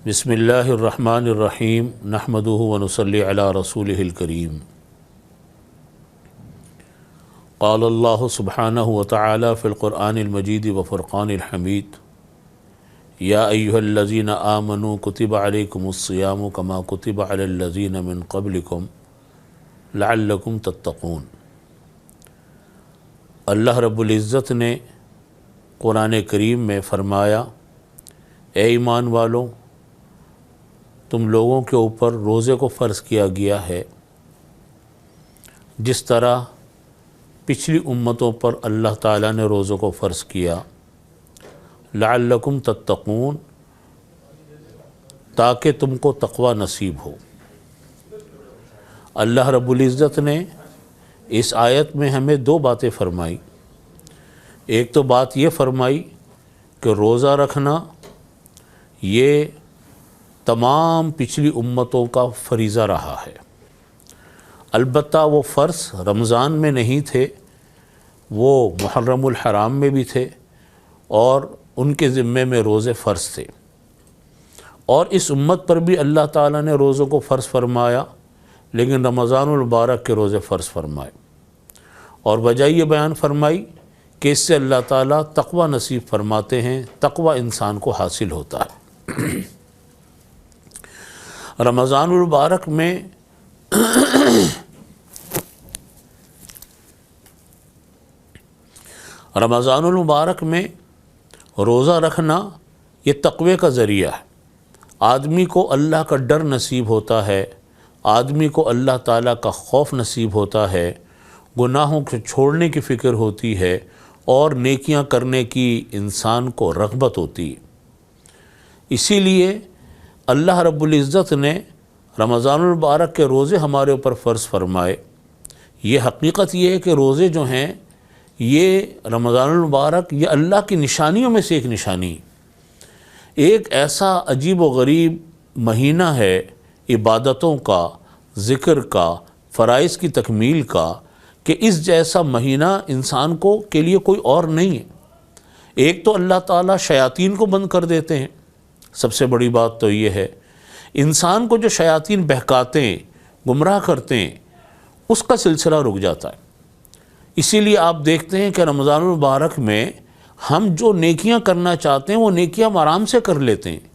بسم اللہ الرحمن الرحیم نحمدہ ونصلی علی رسولہ الکریم قال اللہ سبحانہ وتعالی فی القرآن المجید وفرقان الحمید یا ایہا الذین آمنوا کتب علیکم الصیام کما کتب علی الذین من قبلکم لعلکم تتقون۔ اللہ رب العزت نے قرآن کریم میں فرمایا، اے ایمان والو، تم لوگوں کے اوپر روزے کو فرض کیا گیا ہے جس طرح پچھلی امتوں پر اللہ تعالیٰ نے روزوں کو فرض کیا، لعلکم تتقون، تاکہ تم کو تقوی نصیب ہو۔ اللہ رب العزت نے اس آیت میں ہمیں دو باتیں فرمائی۔ ایک تو بات یہ فرمائی کہ روزہ رکھنا یہ تمام پچھلی امتوں کا فریضہ رہا ہے، البتہ وہ فرض رمضان میں نہیں تھے، وہ محرم الحرام میں بھی تھے اور ان کے ذمے میں روزے فرض تھے، اور اس امت پر بھی اللہ تعالیٰ نے روزوں کو فرض فرمایا، لیکن رمضان المبارک کے روزے فرض فرمائے، اور وجہ یہ بیان فرمائی کہ اس سے اللہ تعالیٰ تقوی نصیب فرماتے ہیں، تقوی انسان کو حاصل ہوتا ہے۔ رمضان المبارک میں روزہ رکھنا یہ تقوی کا ذریعہ ہے۔ آدمی کو اللہ کا ڈر نصیب ہوتا ہے، آدمی کو اللہ تعالیٰ کا خوف نصیب ہوتا ہے، گناہوں کو چھوڑنے کی فکر ہوتی ہے اور نیکیاں کرنے کی انسان کو رغبت ہوتی ہے۔ اسی لیے اللہ رب العزت نے رمضان المبارک کے روزے ہمارے اوپر فرض فرمائے۔ یہ حقیقت یہ ہے کہ روزے جو ہیں یہ رمضان المبارک یہ اللہ کی نشانیوں میں سے ایک نشانی ہے۔ ایک ایسا عجیب و غریب مہینہ ہے عبادتوں کا، ذکر کا، فرائض کی تکمیل کا، کہ اس جیسا مہینہ انسان کو کے لیے کوئی اور نہیں ہے۔ ایک تو اللہ تعالیٰ شیاطین کو بند کر دیتے ہیں، سب سے بڑی بات تو یہ ہے، انسان کو جو شیاطین بہکاتے ہیں، گمراہ کرتے ہیں، اس کا سلسلہ رک جاتا ہے۔ اسی لیے آپ دیکھتے ہیں کہ رمضان المبارک میں ہم جو نیکیاں کرنا چاہتے ہیں وہ نیکیاں ہم آرام سے کر لیتے ہیں،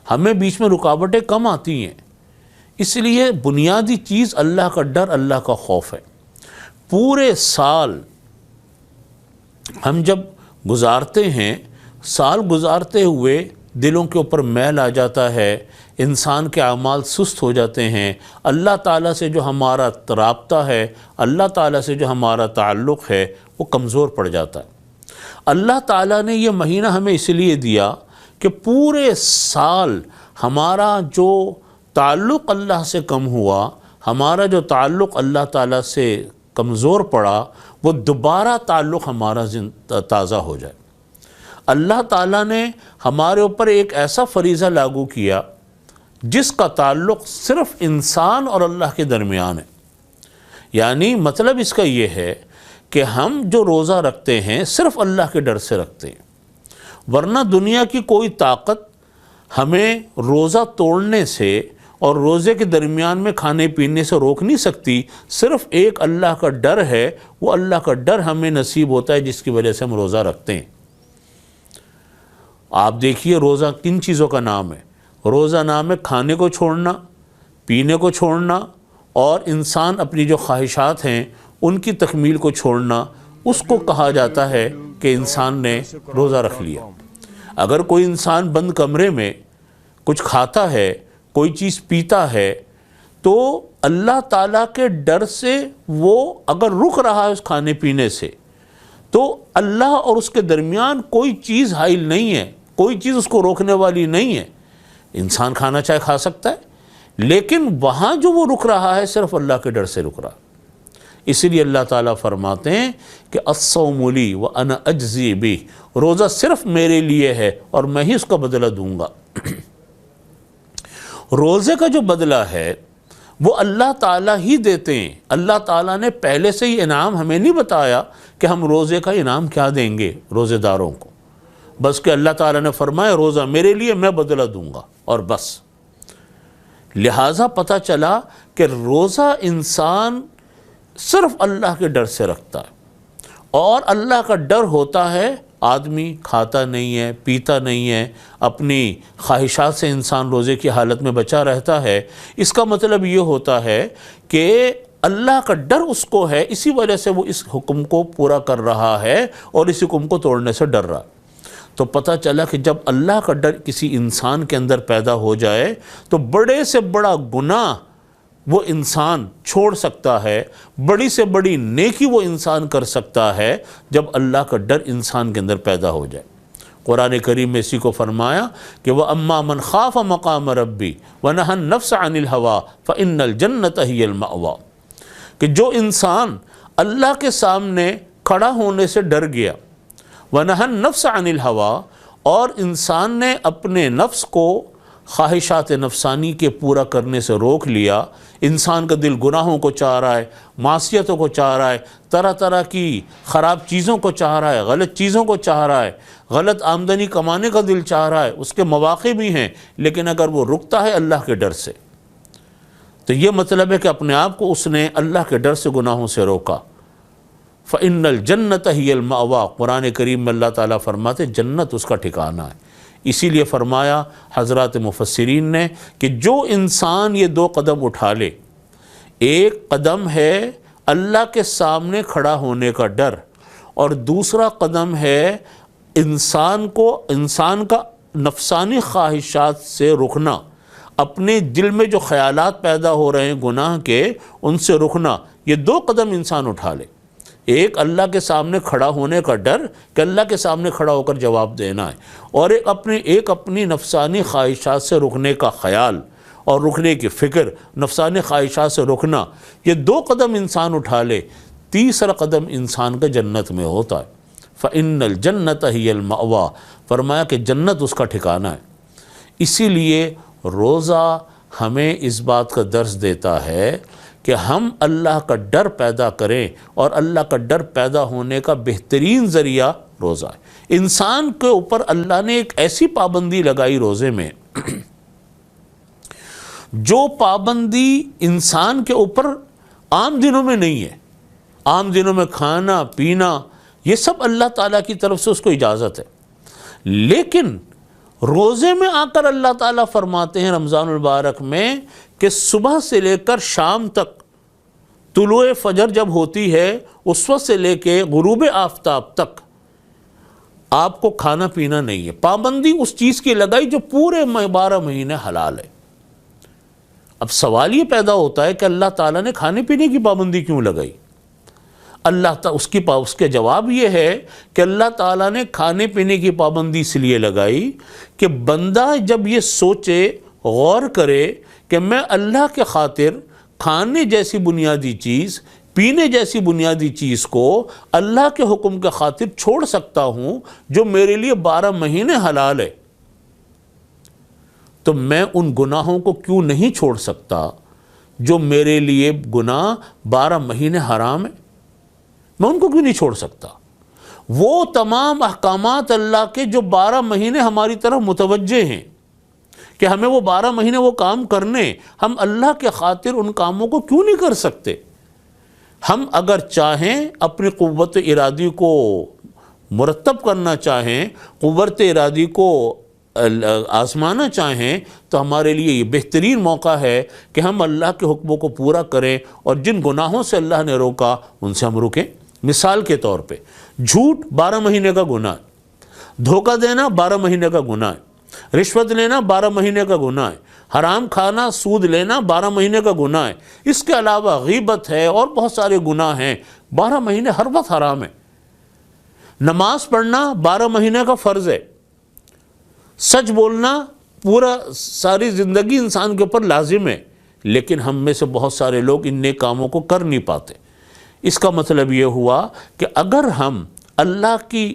ہمیں بیچ میں رکاوٹیں کم آتی ہیں۔ اس لیے بنیادی چیز اللہ کا ڈر، اللہ کا خوف ہے۔ پورے سال ہم جب گزارتے ہیں، سال گزارتے ہوئے دلوں کے اوپر میل آ جاتا ہے، انسان کے اعمال سست ہو جاتے ہیں، اللہ تعالیٰ سے جو ہمارا رابطہ ہے، اللہ تعالیٰ سے جو ہمارا تعلق ہے وہ کمزور پڑ جاتا ہے۔ اللہ تعالیٰ نے یہ مہینہ ہمیں اس لیے دیا کہ پورے سال ہمارا جو تعلق اللہ سے کم ہوا، ہمارا جو تعلق اللہ تعالیٰ سے کمزور پڑا، وہ دوبارہ تعلق ہمارا تازہ ہو جائے۔ اللہ تعالیٰ نے ہمارے اوپر ایک ایسا فریضہ لاگو کیا جس کا تعلق صرف انسان اور اللہ کے درمیان ہے۔ یعنی مطلب اس کا یہ ہے کہ ہم جو روزہ رکھتے ہیں صرف اللہ کے ڈر سے رکھتے ہیں، ورنہ دنیا کی کوئی طاقت ہمیں روزہ توڑنے سے اور روزے کے درمیان میں کھانے پینے سے روک نہیں سکتی۔ صرف ایک اللہ کا ڈر ہے، وہ اللہ کا ڈر ہمیں نصیب ہوتا ہے جس کی وجہ سے ہم روزہ رکھتے ہیں۔ آپ دیکھیے روزہ کن چیزوں کا نام ہے؟ روزہ نام ہے کھانے کو چھوڑنا، پینے کو چھوڑنا، اور انسان اپنی جو خواہشات ہیں ان کی تکمیل کو چھوڑنا، اس کو کہا جاتا ہے کہ انسان نے روزہ رکھ لیا۔ اگر کوئی انسان بند کمرے میں کچھ کھاتا ہے، کوئی چیز پیتا ہے، تو اللہ تعالیٰ کے ڈر سے وہ اگر رک رہا ہے اس کھانے پینے سے، تو اللہ اور اس کے درمیان کوئی چیز حائل نہیں ہے، کوئی چیز اس کو روکنے والی نہیں ہے۔ انسان کھانا چاہے کھا سکتا ہے، لیکن وہاں جو وہ رک رہا ہے صرف اللہ کے ڈر سے رک رہا ہے۔ اسی لیے اللہ تعالیٰ فرماتے ہیں کہ الصوم لی وانا اجزی بہ، روزہ صرف میرے لیے ہے اور میں ہی اس کا بدلہ دوں گا۔ روزے کا جو بدلہ ہے وہ اللہ تعالیٰ ہی دیتے ہیں۔ اللہ تعالیٰ نے پہلے سے ہی انعام ہمیں نہیں بتایا کہ ہم روزے کا انعام کیا دیں گے روزے داروں کو، بس کہ اللہ تعالیٰ نے فرمایا روزہ میرے لیے، میں بدلہ دوں گا۔ اور بس۔ لہٰذا پتہ چلا کہ روزہ انسان صرف اللہ کے ڈر سے رکھتا ہے، اور اللہ کا ڈر ہوتا ہے آدمی کھاتا نہیں ہے، پیتا نہیں ہے، اپنی خواہشات سے انسان روزے کی حالت میں بچا رہتا ہے۔ اس کا مطلب یہ ہوتا ہے کہ اللہ کا ڈر اس کو ہے، اسی وجہ سے وہ اس حکم کو پورا کر رہا ہے اور اس حکم کو توڑنے سے ڈر رہا ہے۔ تو پتہ چلا کہ جب اللہ کا ڈر کسی انسان کے اندر پیدا ہو جائے تو بڑے سے بڑا گناہ وہ انسان چھوڑ سکتا ہے، بڑی سے بڑی نیکی وہ انسان کر سکتا ہے جب اللہ کا ڈر انسان کے اندر پیدا ہو جائے۔ قرآن کریم میں اسی کو فرمایا کہ وَأَمَّا مَنْ خَافَ مَقَامَ رَبِّ وَنَهَى النَّفْسَ عَنِ الْهَوَىٰ فَإِنَّ الْجَنَّةَ هِيَ الْمَأْوَىٰ، کہ جو انسان اللہ کے سامنے کھڑا ہونے سے ڈر گیا، وَنَهَى النَّفْسَ عَنِ الْهَوَىٰ، اور انسان نے اپنے نفس کو خواہشات نفسانی کے پورا کرنے سے روک لیا، انسان کا دل گناہوں کو چاہ رہا ہے، معصیتوں کو چاہ رہا ہے، طرح طرح کی خراب چیزوں کو چاہ رہا ہے، غلط چیزوں کو چاہ رہا ہے، غلط آمدنی کمانے کا دل چاہ رہا ہے، اس کے مواقع بھی ہیں، لیکن اگر وہ رکتا ہے اللہ کے ڈر سے تو یہ مطلب ہے کہ اپنے آپ کو اس نے اللہ کے ڈر سے گناہوں سے روکا۔ فَإِنَّ الْجَنَّةَ هِيَ الْمَأْوَىٰ، قرآن کریم میں اللہ تعالیٰ فرماتے جنت اس کا ٹھکانہ ہے۔ اسی لیے فرمایا حضرات مفسرین نے کہ جو انسان یہ دو قدم اٹھا لے، ایک قدم ہے اللہ کے سامنے کھڑا ہونے کا ڈر، اور دوسرا قدم ہے انسان کا نفسانی خواہشات سے رکنا، اپنے دل میں جو خیالات پیدا ہو رہے ہیں گناہ کے ان سے رکنا۔ یہ دو قدم انسان اٹھا لے، ایک اللہ کے سامنے کھڑا ہونے کا ڈر کہ اللہ کے سامنے کھڑا ہو کر جواب دینا ہے، اور ایک اپنی نفسانی خواہشات سے رکنے کا خیال اور رکنے کی فکر، نفسانی خواہشات سے رکنا۔ یہ دو قدم انسان اٹھا لے، تیسرا قدم انسان کا جنت میں ہوتا ہے۔ فَإِنَّ الْجَنَّةَ هِيَ الْمَأْوَىٰ، فرمایا کہ جنت اس کا ٹھکانہ ہے۔ اسی لیے روزہ ہمیں اس بات کا درس دیتا ہے کہ ہم اللہ کا ڈر پیدا کریں، اور اللہ کا ڈر پیدا ہونے کا بہترین ذریعہ روزہ ہے۔ انسان کے اوپر اللہ نے ایک ایسی پابندی لگائی روزے میں، جو پابندی انسان کے اوپر عام دنوں میں نہیں ہے۔ عام دنوں میں کھانا پینا یہ سب اللہ تعالیٰ کی طرف سے اس کو اجازت ہے، لیکن روزے میں آ کر اللہ تعالیٰ فرماتے ہیں رمضان المبارک میں کہ صبح سے لے کر شام تک، طلوع فجر جب ہوتی ہے اس وقت سے لے کے غروب آفتاب تک آپ کو کھانا پینا نہیں ہے۔ پابندی اس چیز کی لگائی جو پورے 12 مہینے حلال ہے۔ اب سوال یہ پیدا ہوتا ہے کہ اللہ تعالیٰ نے کھانے پینے کی پابندی کیوں لگائی؟ اس کے جواب یہ ہے کہ اللہ تعالیٰ نے کھانے پینے کی پابندی اس لیے لگائی کہ بندہ جب یہ سوچے، غور کرے کہ میں اللہ کے خاطر کھانے جیسی بنیادی چیز، پینے جیسی بنیادی چیز کو اللہ کے حکم کے خاطر چھوڑ سکتا ہوں جو میرے لیے 12 مہینے حلال ہے، تو میں ان گناہوں کو کیوں نہیں چھوڑ سکتا جو میرے لیے گناہ 12 مہینے حرام ہے؟ میں ان کو کیوں نہیں چھوڑ سکتا؟ وہ تمام احکامات اللہ کے جو 12 مہینے ہماری طرف متوجہ ہیں کہ ہمیں وہ 12 مہینے وہ کام کرنے، ہم اللہ کے خاطر ان کاموں کو کیوں نہیں کر سکتے؟ ہم اگر چاہیں اپنی قوت ارادی کو مرتب کرنا چاہیں، قوت ارادی کو آزمانا چاہیں، تو ہمارے لیے یہ بہترین موقع ہے کہ ہم اللہ کے حکموں کو پورا کریں، اور جن گناہوں سے اللہ نے روکا ان سے ہم رکیں۔ مثال کے طور پہ جھوٹ 12 مہینے کا گناہ ہے، دھوکہ دینا 12 مہینے کا گناہ ہے، رشوت لینا 12 مہینے کا گناہ ہے، حرام کھانا، سود لینا 12 مہینے کا گناہ ہے، اس کے علاوہ غیبت ہے اور بہت سارے گناہ ہیں، 12 مہینے ہر وقت حرام ہے۔ نماز پڑھنا 12 مہینے کا فرض ہے، سچ بولنا پورا ساری زندگی انسان کے اوپر لازم ہے، لیکن ہم میں سے بہت سارے لوگ ان نیک کاموں کو کر نہیں پاتے۔ اس کا مطلب یہ ہوا کہ اگر ہم اللہ کی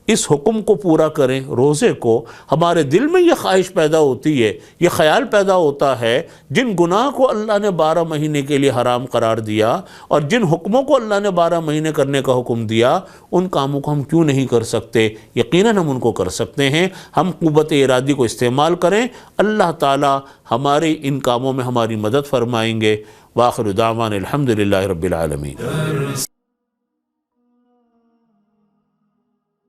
اس حکم کو پورا کریں روزے کو، ہمارے دل میں یہ خواہش پیدا ہوتی ہے، یہ خیال پیدا ہوتا ہے جن گناہ کو اللہ نے 12 مہینے کے لیے حرام قرار دیا اور جن حکموں کو اللہ نے 12 مہینے کرنے کا حکم دیا، ان کاموں کو ہم کیوں نہیں کر سکتے؟ یقیناً ہم ان کو کر سکتے ہیں۔ ہم قوت ارادی کو استعمال کریں، اللہ تعالی ہمارے ان کاموں میں ہماری مدد فرمائیں گے۔ وآخر دعوانا الحمدللہ رب العالمین۔